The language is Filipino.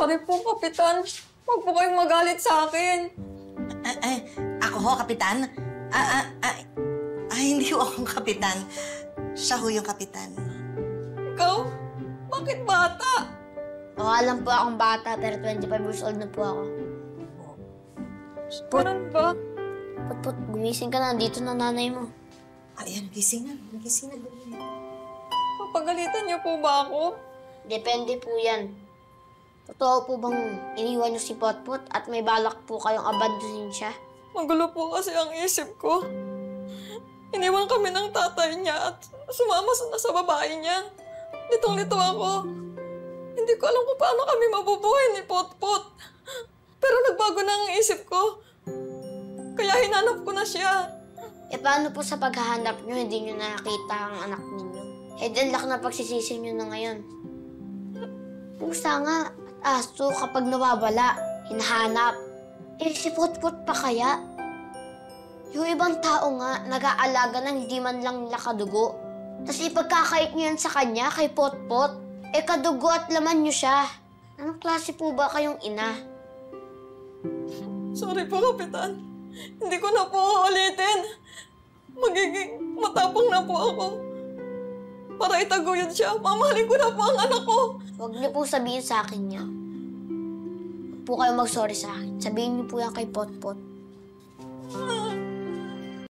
Sorry po, Kapitan. Huwag po kayong magalit sa akin. Ako ho, Kapitan? Hindi ho akong Kapitan. Siya ho yung Kapitan. Ikaw? Bakit bata? Alam po akong bata, pero 25 years old na po ako. Ganun ba? Put, gumising ka na. Dito na nanay mo. Ayan, gising na. Gising na. Papagalitan niyo po ba ako? Depende po yan. Totoo po bang iniwan niyo si Potpot at may balak po kayong abandonin siya? Magulo po kasi ang isip ko. Iniwan kami ng tatay niya at sumama na sa babae niya. Litong-lito ako. Hindi ko alam kung paano kami mabubuhay ni Potpot. Pero nagbago na ang isip ko. Kaya hinanap ko na siya. Paano po sa paghahanap niyo hindi niyo nakita ang anak ninyo? Din lak na pagsisisi niyo na ngayon. Pusa nga at aso kapag nawawala, hinahanap. Si Potpot pa kaya? Yung ibang tao nga, nag-aalaga ng hindi man lang nila kadugo. Tapos ipagkakait niyo yan sa kanya, kay Potpot. Kadugo at laman niyo siya. Anong klase po ba kayong ina? Sorry po, Kapitan. Hindi ko na po ulitin. Magiging matapang na po ako. Para itaguyod siya, mamahalin ko na po ang anak ko. Huwag niyo po sabihin sa akin niya. Huwag po kayo mag-sorry sa akin. Sabihin niyo po yan kay Potpot.